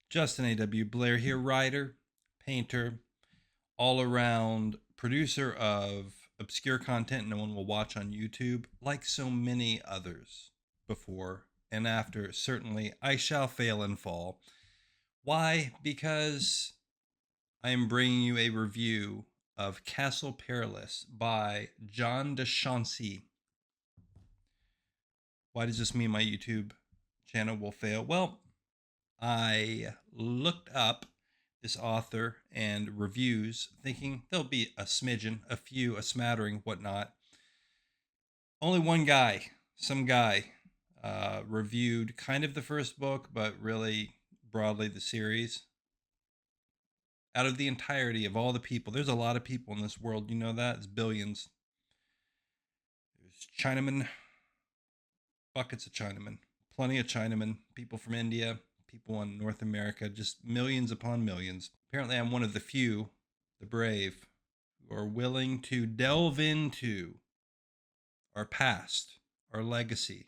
Justin A.W. Blair here, writer, painter, all around producer of obscure content no one will watch on YouTube, like so many others before and after. Certainly, I shall fail and fall. Why? Because I am bringing you a review of Castle Perilous by John deChancie. Why does this mean my YouTube channel will fail? Well, I looked up this author and reviews, thinking there'll be a smidgen, a few, a smattering, whatnot. Only one guy, some guy, reviewed kind of the first book, but really broadly the series. Out of the entirety of all the people, there's a lot of people in this world, you know that? It's billions. There's Chinamen, buckets of Chinamen, plenty of Chinamen, people from India, people in North America, just millions upon millions. Apparently, I'm one of the few, the brave, who are willing to delve into our past, our legacy.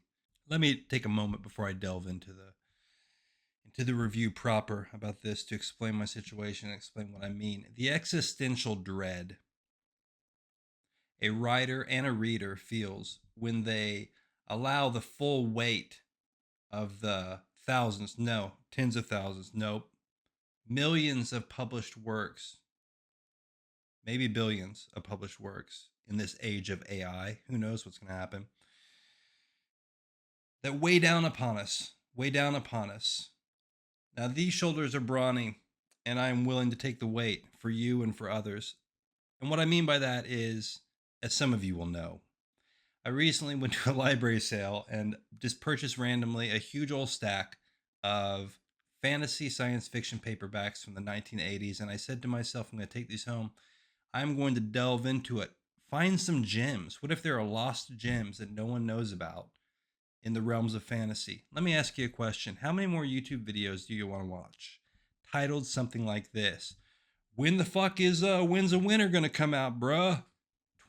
Let me take a moment before I delve into the review proper about this to explain my situation and explain what I mean. The existential dread a writer and a reader feels when they allow the full weight of the thousands, no, tens of thousands, nope, millions of published works, maybe billions of published works in this age of AI. Who knows what's going to happen? That weigh down upon us, weigh down upon us. Now, these shoulders are brawny, and I am willing to take the weight for you and for others. And what I mean by that is, as some of you will know, I recently went to a library sale and just purchased randomly a huge old stack of fantasy science fiction paperbacks from the 1980s. And I said to myself, I'm going to take these home. I'm going to delve into it, find some gems. What if there are lost gems that no one knows about in the realms of fantasy? Let me ask you a question. How many more YouTube videos do you want to watch? Titled something like this: when the fuck is Winds of Winter going to come out, bruh?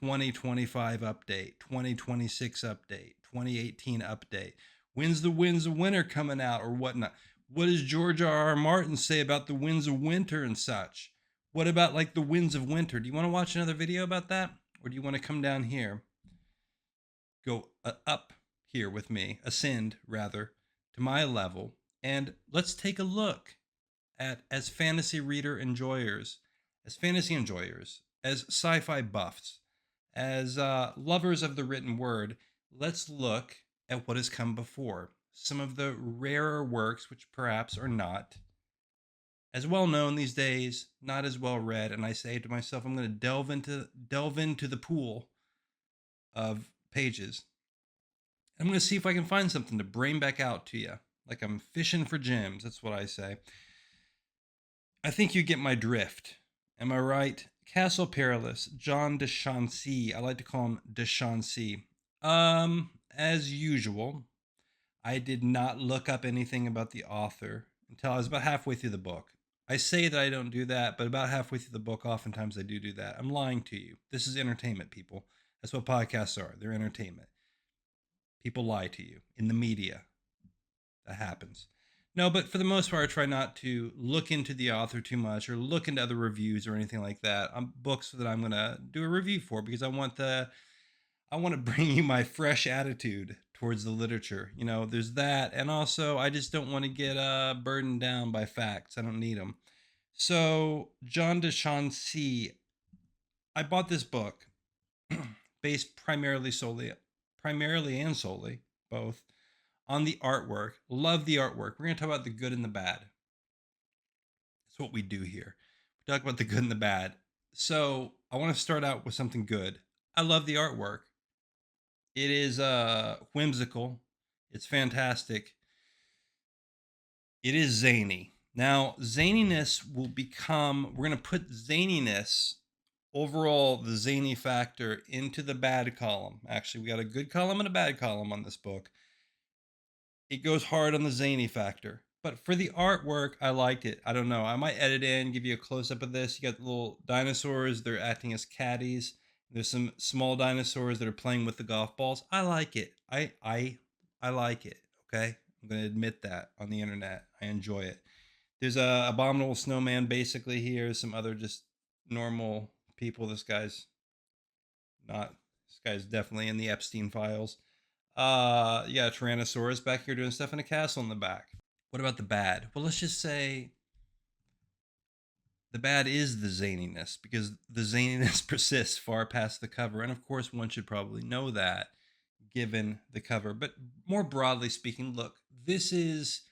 2025 update, 2026 update, 2018 update. When's the Winds of Winter coming out or whatnot? What does George R.R. Martin say about the Winds of Winter and such? What about like the Winds of Winter? Do you want to watch another video about that? Or do you want to come down here, go up here with me, ascend rather, to my level, and let's take a look at, as fantasy reader enjoyers, as fantasy enjoyers, as sci-fi buffs, as lovers of the written word, let's look at what has come before. Some of the rarer works, which perhaps are not as well known these days, not as well read. And I say to myself, I'm going to delve into the pool of pages. I'm going to see if I can find something to bring back out to you, like I'm fishing for gems. That's what I say. I think you get my drift. Am I right? Castle Perilous, John deChancie. I like to call him deChancie. As usual, I did not look up anything about the author until I was about halfway through the book. I say that I don't do that, but about halfway through the book, oftentimes I do that. I'm lying to you. This is entertainment, people. That's what podcasts are. They're entertainment. People lie to you in the media. That happens. No, but for the most part, I try not to look into the author too much or look into other reviews or anything like that on books that I'm gonna do a review for, because I want to bring you my fresh attitude towards the literature. You know, there's that, and also I just don't want to get burdened down by facts. I don't need them. So John deChancie, I bought this book based primarily and solely, both, on the artwork. Love the artwork. We're going to talk about the good and the bad. That's what we do here. We talk about the good and the bad. So I want to start out with something good. I love the artwork. It is whimsical. It's fantastic. It is zany. Now, zaniness will become, we're going to put zaniness, overall, the zany factor, into the bad column. Actually, we got a good column and a bad column on this book. It goes hard on the zany factor. But for the artwork, I liked it. I don't know. I might edit in, give you a close up of this. You got the little dinosaurs. They're acting as caddies. There's some small dinosaurs that are playing with the golf balls. I like it. I like it. Okay. I'm going to admit that on the internet. I enjoy it. There's a abominable snowman basically here. Some other just normal people. This guy's not. This guy's definitely in the Epstein files. Yeah, Tyrannosaurus back here doing stuff in a castle in the back. What about the bad? Well, let's just say the bad is the zaniness, because the zaniness persists far past the cover. And of course, one should probably know that given the cover. But more broadly speaking, look, this is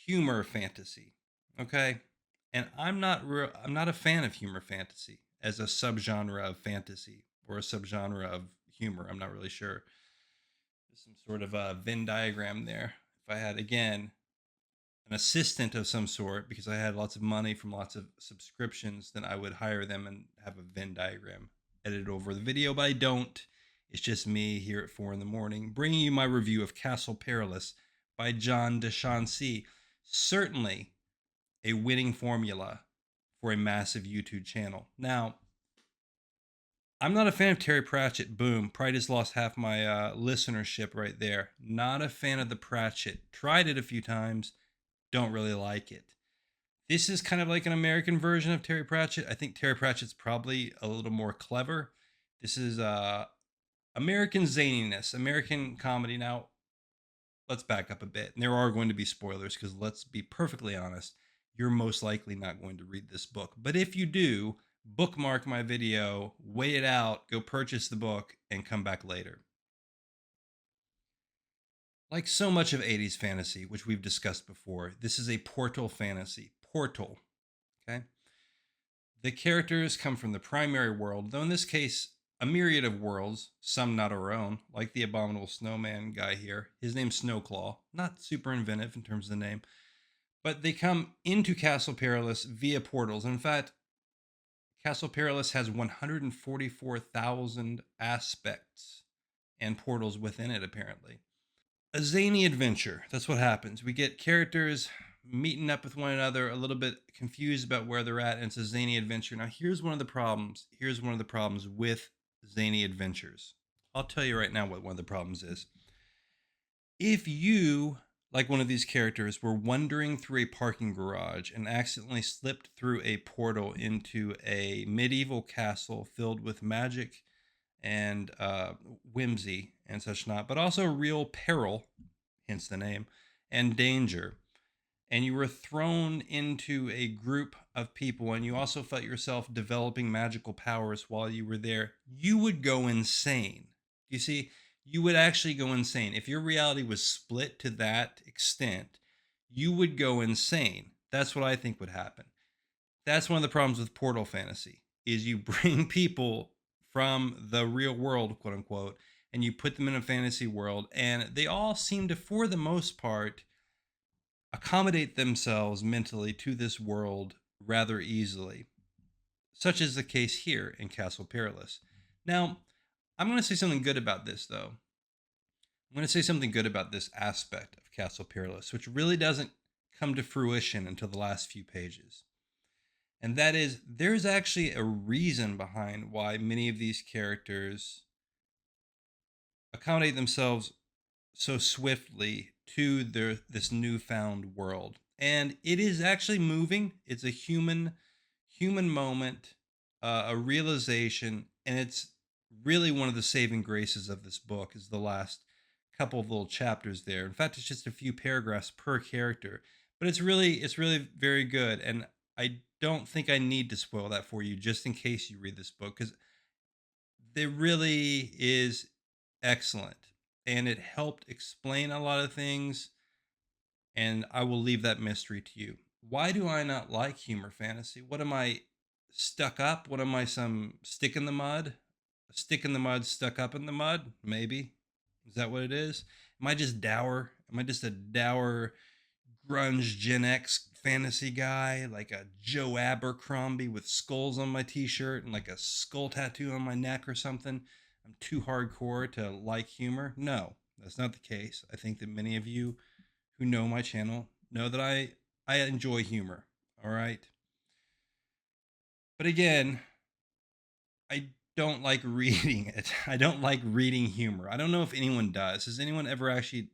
humor fantasy. Okay? And I'm not a fan of humor fantasy as a subgenre of fantasy or a subgenre of humor. I'm not really sure. There's some sort of a Venn diagram there. If I had again an assistant of some sort, because I had lots of money from lots of subscriptions, then I would hire them and have a Venn diagram edited over the video, but I don't. It's just me here at 4 in the morning, bringing you my review of Castle Perilous by deChancie. Certainly a winning formula for a massive YouTube channel. Now, I'm not a fan of Terry Pratchett. Boom. Probably just lost half my listenership right there. Not a fan of the Pratchett. Tried it a few times. Don't really like it. This is kind of like an American version of Terry Pratchett. I think Terry Pratchett's probably a little more clever. This is American zaniness, American comedy. Now, let's back up a bit. And there are going to be spoilers because let's be perfectly honest, you're most likely not going to read this book. But if you do, bookmark my video, wait it out, go purchase the book, and come back later. Like so much of 80s fantasy, which we've discussed before, this is a portal fantasy. Portal. Okay? The characters come from the primary world, though in this case, a myriad of worlds, some not our own, like the abominable snowman guy here. His name's Snowclaw. Not super inventive in terms of the name. But they come into Castle Perilous via portals. In fact, Castle Perilous has 144,000 aspects and portals within it, apparently. A zany adventure. That's what happens. We get characters meeting up with one another, a little bit confused about where they're at, and it's a zany adventure. Now, here's one of the problems. Here's one of the problems with zany adventures. I'll tell you right now what one of the problems is. If you, like one of these characters, were wandering through a parking garage and accidentally slipped through a portal into a medieval castle filled with magic and whimsy and such not, but also real peril, hence the name, and danger, and you were thrown into a group of people and you also felt yourself developing magical powers while you were there, you would go insane. You see, you would actually go insane. If your reality was split to that extent, you would go insane. That's what I think would happen. That's one of the problems with portal fantasy, is you bring people from the real world, quote unquote, and you put them in a fantasy world, and they all seem to, for the most part, accommodate themselves mentally to this world rather easily, such is the case here in Castle Perilous. Now, I'm going to say something good about this, though. I'm going to say something good about this aspect of Castle Perilous, which really doesn't come to fruition until the last few pages. And that is, there's actually a reason behind why many of these characters accommodate themselves so swiftly to this newfound world. And it is actually moving. It's a human moment, a realization, and it's really one of the saving graces of this book is the last couple of little chapters there. In fact, it's just a few paragraphs per character, but it's really very good. And I don't think I need to spoil that for you just in case you read this book, because it really is excellent and it helped explain a lot of things, and I will leave that mystery to you. Why do I not like humor fantasy? What am I, stuck up? What am I, some stick in the mud? A stick in the mud stuck up in the mud? Maybe. Is that what it is? Am I just dour? Am I just a dour grunge Gen X fantasy guy, like a Joe Abercrombie with skulls on my t-shirt and like a skull tattoo on my neck or something? I'm too hardcore to like humor? No, that's not the case. I think that many of you who know my channel know that I enjoy humor. All right. But again, I don't like reading it. I don't like reading humor. I don't know if anyone does. Has anyone ever actually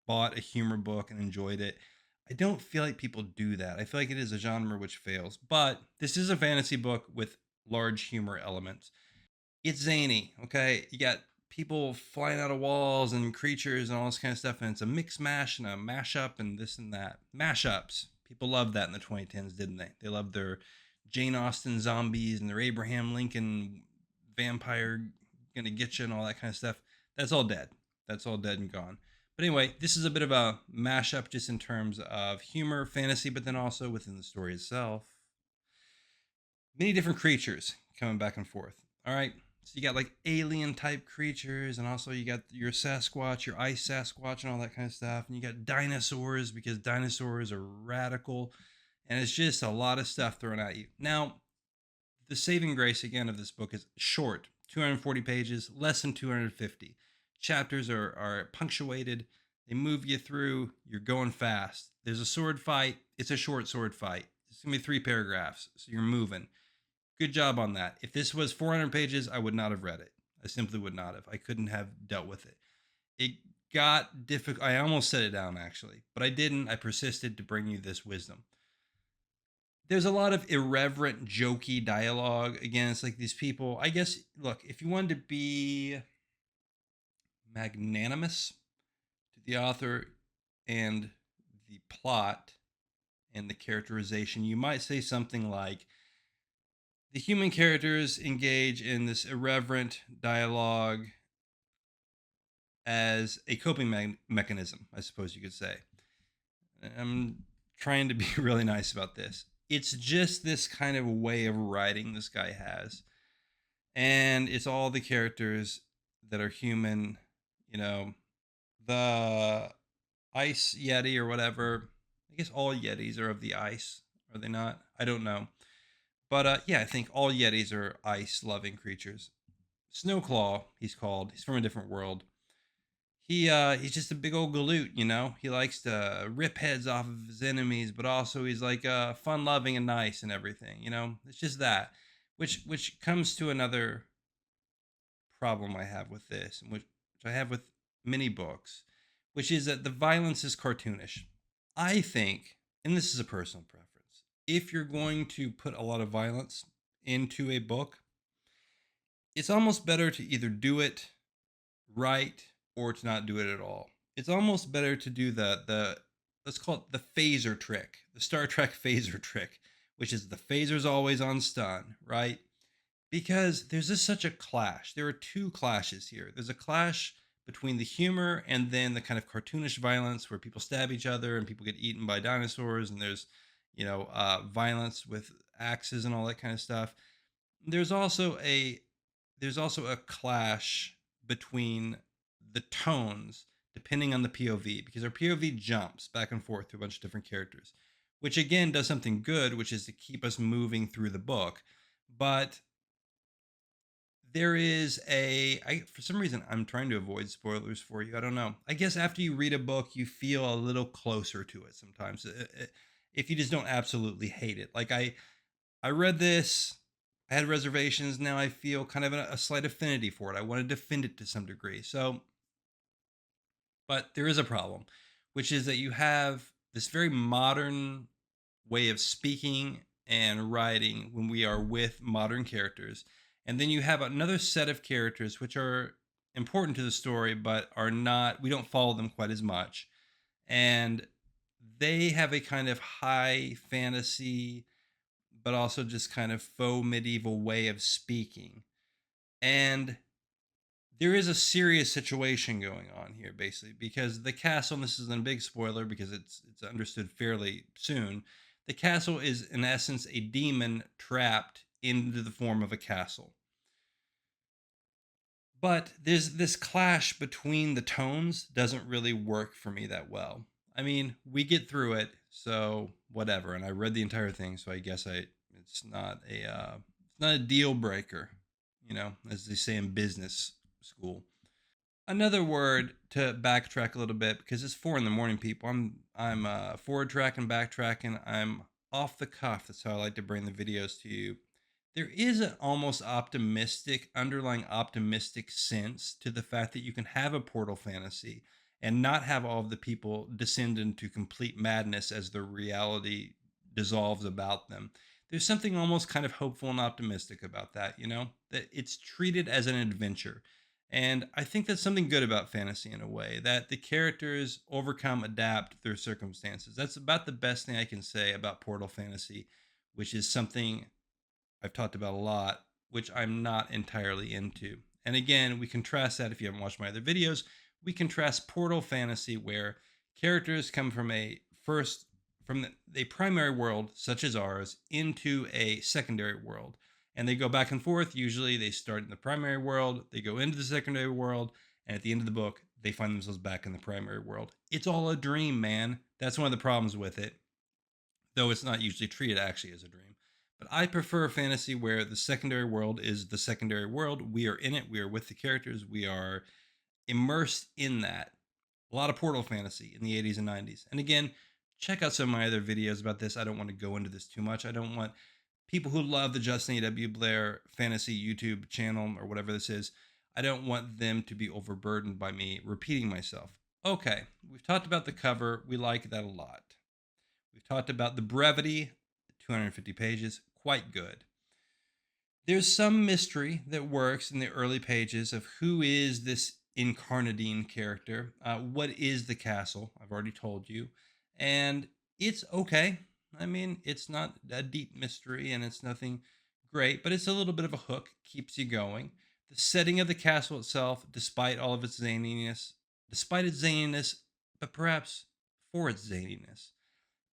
bought a humor book and enjoyed it? I don't feel like people do that. I feel like it is a genre which fails. But this is a fantasy book with large humor elements. It's zany, okay? You got people flying out of walls and creatures and all this kind of stuff, and it's a mix mash and a mashup and this and that. Mashups. People loved that in the 2010s, didn't they? They loved their Jane Austen zombies and their Abraham Lincoln vampire gonna get you and all that kind of stuff. That's all dead. That's all dead and gone. But anyway, this is a bit of a mashup just in terms of humor, fantasy, but then also within the story itself. Many different creatures coming back and forth. All right. So you got like alien type creatures, and also you got your Sasquatch, your ice Sasquatch, and all that kind of stuff. And you got dinosaurs because dinosaurs are radical. And it's just a lot of stuff thrown at you. Now, the saving grace again of this book is short, 240 pages, less than 250. Chapters are punctuated. They move you through. You're going fast. There's a sword fight. It's a short sword fight. It's going to be 3 paragraphs. So you're moving. Good job on that. If this was 400 pages, I would not have read it. I simply would not have. I couldn't have dealt with it. It got difficult. I almost set it down actually, but I didn't. I persisted to bring you this wisdom. There's a lot of irreverent, jokey dialogue. Again, it's like these people. I guess, look, if you wanted to be magnanimous to the author and the plot and the characterization, you might say something like, the human characters engage in this irreverent dialogue as a coping mechanism, I suppose you could say. I'm trying to be really nice about this. It's just this kind of way of writing this guy has. And it's all the characters that are human, you know, the ice Yeti or whatever. I guess all Yetis are of the ice, are they not? I don't know. But yeah, I think all Yetis are ice loving creatures. Snowclaw, he's called. He's from a different world. He's just a big old galoot, you know. He likes to rip heads off of his enemies, but also he's like fun loving and nice and everything, you know. It's just that, which comes to another problem I have with this, and which I have with many books, which is that the violence is cartoonish. I think, and this is a personal preference, if you're going to put a lot of violence into a book, it's almost better to either do it right or to not do it at all. It's almost better to do the let's call it the phaser trick, the Star Trek phaser trick, which is the phaser's always on stun, right? Because there's just such a clash. There are two clashes here. There's a clash between the humor and then the kind of cartoonish violence where people stab each other and people get eaten by dinosaurs, and there's violence with axes and all that kind of stuff. There's also a clash between the tones depending on the POV, because our POV jumps back and forth through a bunch of different characters, which again does something good, which is to keep us moving through the book. But there is for some reason, I'm trying to avoid spoilers for you. I don't know. I guess after you read a book, you feel a little closer to it sometimes. If you just don't absolutely hate it. Like I read this, I had reservations. Now I feel kind of a slight affinity for it. I want to defend it to some degree. So, but there is a problem, which is that you have this very modern way of speaking and writing when we are with modern characters. And then you have another set of characters which are important to the story, but are not, we don't follow them quite as much. And they have a kind of high fantasy, but also just kind of faux medieval way of speaking. And there is a serious situation going on here, basically, because the castle, and this isn't a big spoiler because it's understood fairly soon, the castle is in essence a demon trapped into the form of a castle. But there's this clash between the tones doesn't really work for me that well. I mean, we get through it, so whatever. And I read the entire thing, so I guess it's not a deal breaker, as they say in business school. Another word to backtrack a little bit because it's 4 a.m, people. I'm forward tracking, backtracking. I'm off the cuff. That's how I like to bring the videos to you. There is an almost underlying optimistic sense to the fact that you can have a portal fantasy and not have all of the people descend into complete madness as the reality dissolves about them. There's something almost kind of hopeful and optimistic about that, that it's treated as an adventure. And I think that's something good about fantasy in a way, that the characters overcome, adapt their circumstances. That's about the best thing I can say about Portal Fantasy, which is something I've talked about a lot, which I'm not entirely into. And again, we contrast that if you haven't watched my other videos. We contrast Portal Fantasy, where characters come from a primary world, such as ours, into a secondary world. And they go back and forth. Usually they start in the primary world, they go into the secondary world, and at the end of the book, they find themselves back in the primary world. It's all a dream, man. That's one of the problems with it, though it's not usually treated actually as a dream. But I prefer fantasy where the secondary world is the secondary world. We are in it, we are with the characters, we are immersed in that. A lot of Portal Fantasy in the 80s and 90s. And again, check out some of my other videos about this. I don't want to go into this too much. I don't want people who love the Justin A.W. Blair Fantasy YouTube channel or whatever this is, I don't want them to be overburdened by me repeating myself. Okay, we've talked about the cover. We like that a lot. We've talked about the brevity, 250 pages, quite good. There's some mystery that works in the early pages of who is this Incarnadine character. What is the castle? I've already told you. And it's okay. I mean, it's not a deep mystery and it's nothing great, but it's a little bit of a hook, keeps you going. The setting of the castle itself, despite all of its zaniness, but perhaps for its zaniness,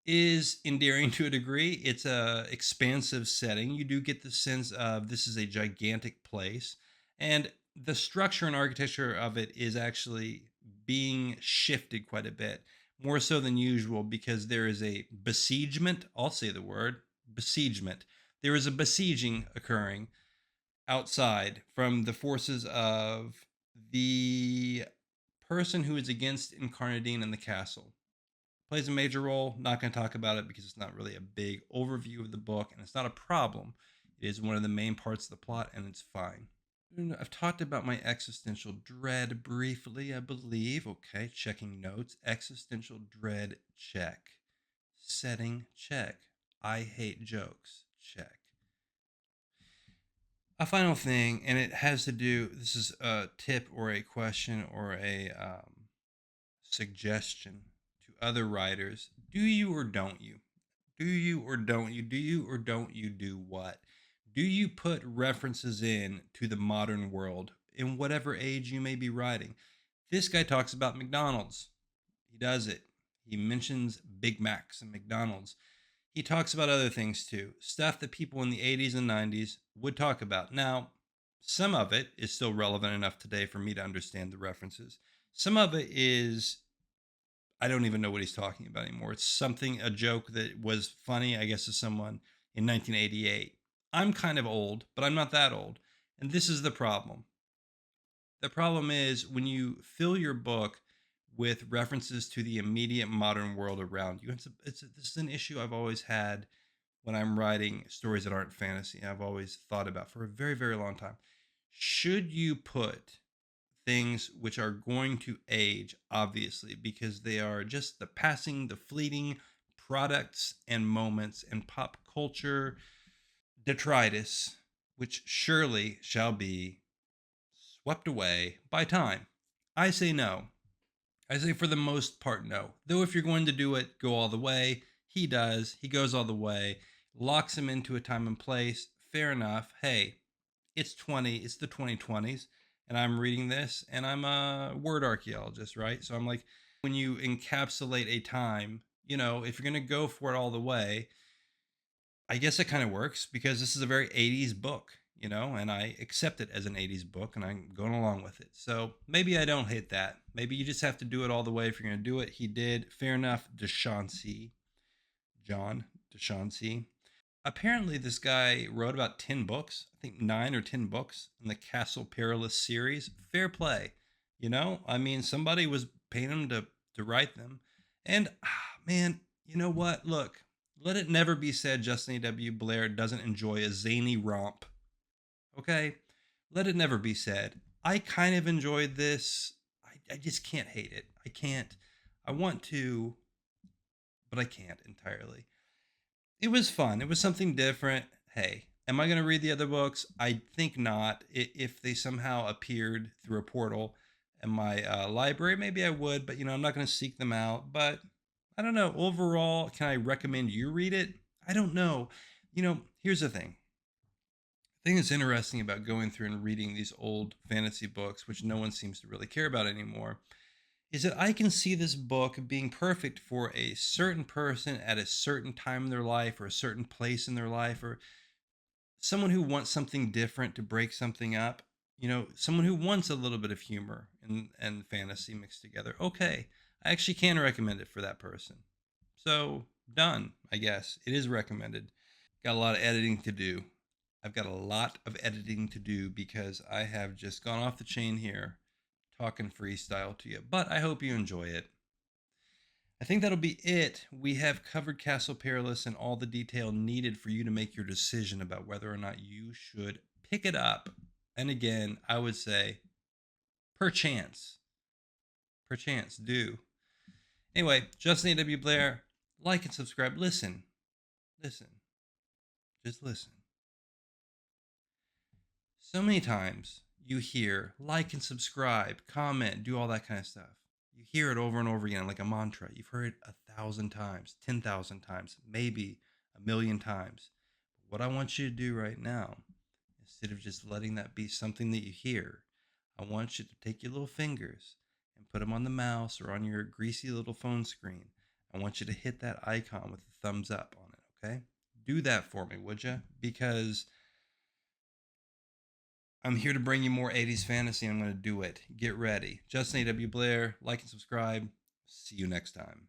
is endearing to a degree. It's a expansive setting. You do get the sense of this is a gigantic place, and the structure and architecture of it is actually being shifted quite a bit, more so than usual, because there is a besiegement. I'll say the word besiegement. There is a besieging occurring outside from the forces of the person who is against Incarnadine in the castle. Plays a major role. Not going to talk about it because it's not really a big overview of the book, and it's not a problem. It is one of the main parts of the plot, and it's fine. I've talked about my existential dread briefly, I believe. Okay, checking notes. Existential dread, check. Setting, check. I hate jokes, check. A final thing, and it has to do, this is a tip or a question or a suggestion to other writers. Do you or don't you? Do you or don't you? Do you or don't you do what? Do you put references in to the modern world in whatever age you may be writing? This guy talks about McDonald's. He does it. He mentions Big Macs and McDonald's. He talks about other things too, stuff that people in the 80s and 90s would talk about. Now, some of it is still relevant enough today for me to understand the references. Some of it is, I don't even know what he's talking about anymore. It's something, a joke that was funny, I guess, to someone in 1988. I'm kind of old, but I'm not that old. And this is the problem. The problem is when you fill your book with references to the immediate modern world around you. This is an issue I've always had when I'm writing stories that aren't fantasy. I've always thought about for a very, very long time. Should you put things which are going to age, obviously, because they are just the fleeting products and moments and pop culture detritus, which surely shall be swept away by time? I say no. I say for the most part, no. Though if you're going to do it, go all the way. He does. He goes all the way. Locks him into a time and place. Fair enough. Hey, it's the 2020s, and I'm reading this, and I'm a word archaeologist, right? So I'm like, when you encapsulate a time, if you're going to go for it all the way, I guess it kind of works because this is a very 80s book, and I accept it as an 80s book and I'm going along with it. So maybe I don't hate that. Maybe you just have to do it all the way if you're going to do it. He did. Fair enough. deChancie. John deChancie. Apparently, this guy wrote about 10 books, I think 9 or 10 books in the Castle Perilous series. Fair play. I mean, somebody was paying him to write them. And, man, you know what? Look. Let it never be said Justin A.W. Blair doesn't enjoy a zany romp. Okay? Let it never be said. I kind of enjoyed this. I I just can't hate it. I can't. I want to, but I can't entirely. It was fun. It was something different. Hey, am I going to read the other books? I think not. If they somehow appeared through a portal in my library, maybe I would, but I'm not going to seek them out. But I don't know. Overall, can I recommend you read it? I don't know. Here's the thing. The thing that's interesting about going through and reading these old fantasy books, which no one seems to really care about anymore, is that I can see this book being perfect for a certain person at a certain time in their life or a certain place in their life, or someone who wants something different to break something up. Someone who wants a little bit of humor and fantasy mixed together. Okay, I actually can recommend it for that person. So, done, I guess. It is recommended. Got a lot of editing to do. I've got a lot of editing to do because I have just gone off the chain here talking freestyle to you. But I hope you enjoy it. I think that'll be it. We have covered Castle Perilous and all the detail needed for you to make your decision about whether or not you should pick it up. And again, I would say, perchance, perchance, do. Anyway, Justin A.W. Blair, like and subscribe. Listen, listen, just listen. So many times you hear like and subscribe, comment, do all that kind of stuff. You hear it over and over again like a mantra. You've heard it 1,000 times, 10,000 times, maybe a million times. What I want you to do right now, instead of just letting that be something that you hear, I want you to take your little fingers and put them on the mouse or on your greasy little phone screen. I want you to hit that icon with the thumbs up on it, okay? Do that for me, would you? Because I'm here to bring you more 80s fantasy, and I'm going to do it. Get ready. Justin A.W. Blair, like and subscribe. See you next time.